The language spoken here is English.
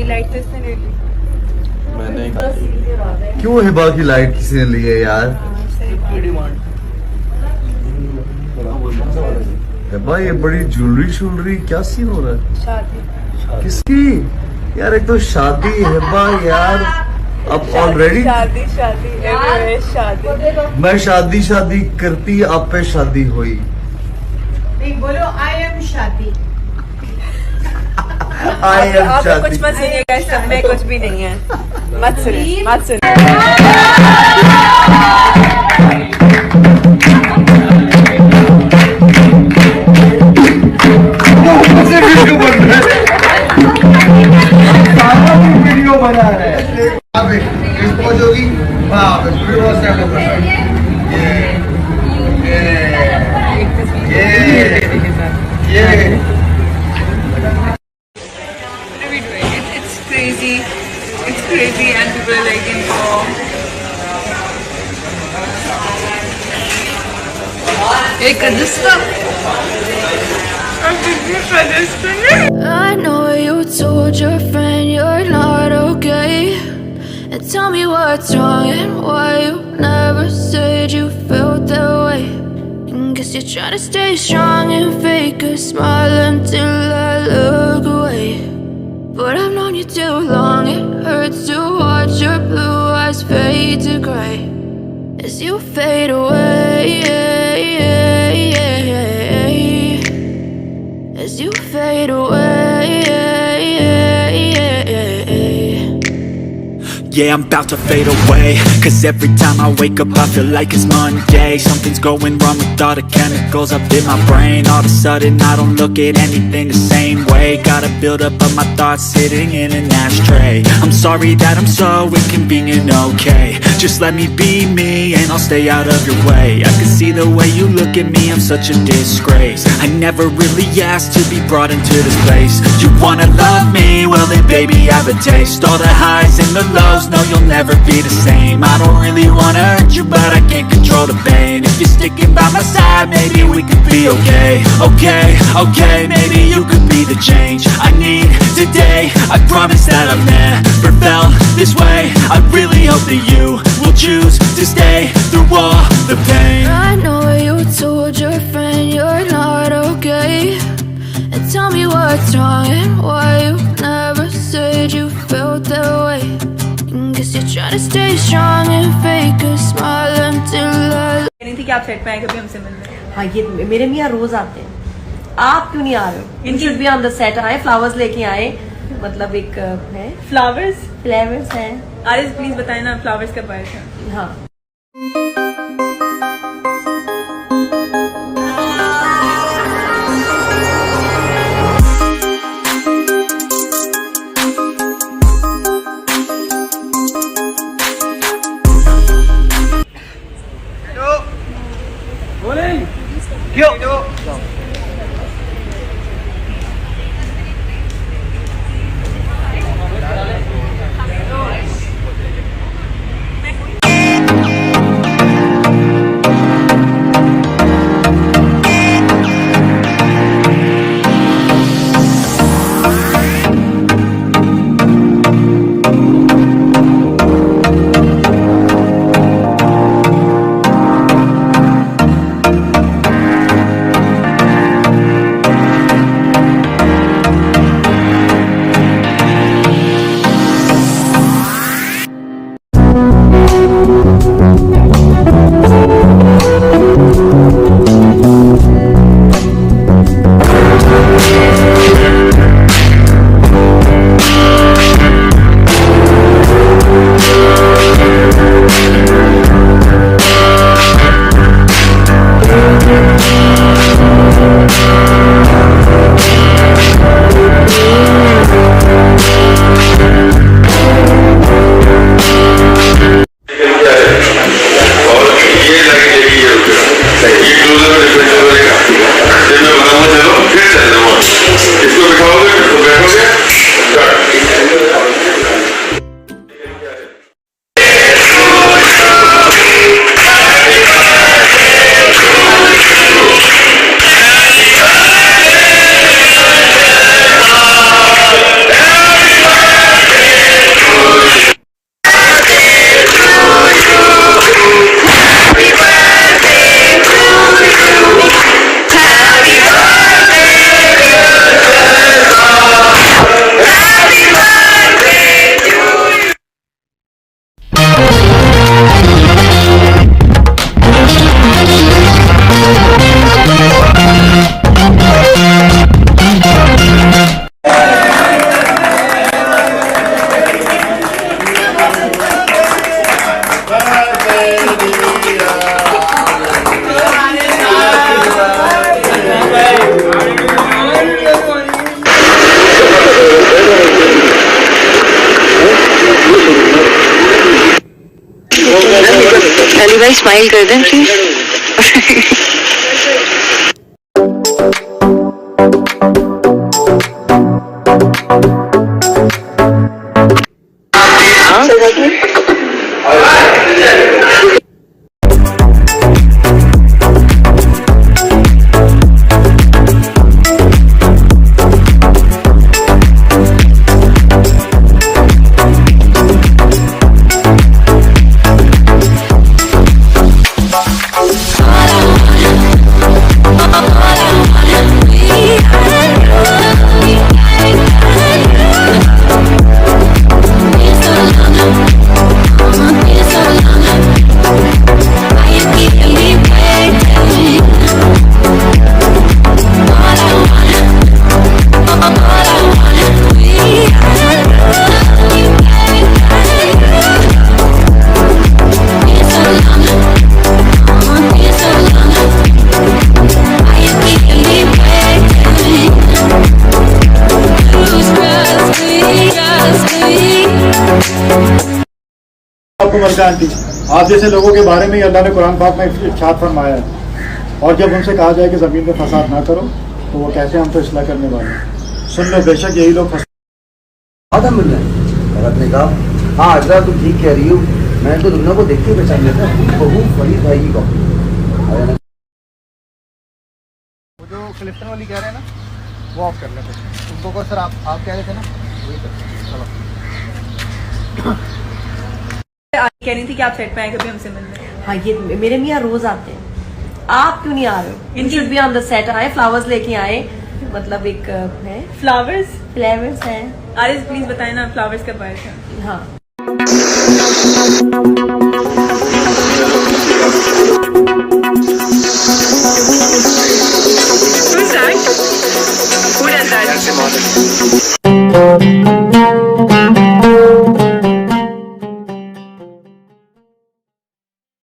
Light किसने ले ली? मैंने। क्यों हिबा की लाइट किसी ने ली है यार? हिबा ये बड़ी ज्वेलरी क्या सीन हो रहा है? शादी। किसकी यार? एक तो शादी हिबा यार, अब ऑलरेडी शादी शादी। मैं शादी करती आप पे शादी हुई। नहीं बोलो आई एम शादी। आई एम आप शादी। कुछ मत सुनिएगा, इस सब में कुछ भी नहीं है। मत सुनिए, मत सुनिए। वीडियो बना रहे हैं। होगी It's crazy and people are like in awe. Hey, I know you told your friend you're not okay, and tell me what's wrong and why you never said you felt that way. And guess you're trying to stay strong and fake a smile until I look away. But I've known you too long, it hurts to watch your blue eyes fade to grey as you fade away, as you fade away. Yeah, I'm about to fade away, 'cause every time I wake up I feel like it's Monday. Something's going wrong with all the chemicals up in my brain. All of a sudden I don't look at anything the same way. Got a build up of my thoughts sitting in an ashtray. I'm sorry that I'm so inconvenient, okay? Just let me be me and I'll stay out of your way. I can see the way you look at me, I'm such a disgrace. I never really asked to be brought into this place. You wanna love me? Well then baby I have a taste. All the highs and the lows, no you'll never be the same. I don't really wanna hurt you but I can't control the pain. If you're sticking by my side maybe we could be okay. Okay, maybe you could be the change I need today. I promise that I've never felt this way. I really hope that you will choose to stay through all the pain. I know you told your friend you're not okay, and tell me what's wrong and why you never said you felt that way. Guess you're trying to stay strong and fake a smile until I. नहीं थी कि आप set पे आए कभी हमसे मिलने। हाँ ये मेरे मियाँ रोज आते हैं, आप क्यों नहीं आ रहे हो? In should be on the set. आए फ्लावर्स लेके आए, मतलब एक है फ्लावर्स है। आरिस प्लीज बताए ना फ्लावर्स कब आए थे? हाँ अली भाई स्माइल कर दें प्लीज. आपको मरजा आंटी, आप जैसे लोगों के बारे में ही अल्लाह ने कुरान पाक में इरशाद फरमाया है, और जब उनसे कहा जाए कि ज़मीन में फसाद ना करो तो वो कहते हैं हम तो इस्लाह करने वाले हैं. सुन लो, बेशक यही लोग आधा मिल रहा है. औरत ने कहा हाँ अजरा तुम ठीक कह रही हो, मैं तो दुनिया को देख के पहचान लेता हूँ. बहू फरीद भाई की कॉपी. वो जो क्लिफ्टन वाली कह रहे हैं ना, वो ऑफ कर लेते हैं. उनको को सर आप कह रहे थे ना, वही करते. चलो. कह रही थी कि आप सेट पे आए कभी हमसे मिलने. हाँ, ये मेरे मियाँ रोज आते हैं. आप क्यों नहीं आ रहे हो? In should be on the set. आए, फ्लावर्स लेके आए. मतलब एक है फ्लावर्स है. आरिस प्लीज बताएं ना, फ्लावर्स कब आए थे? हाँ. Who's that? Who does that?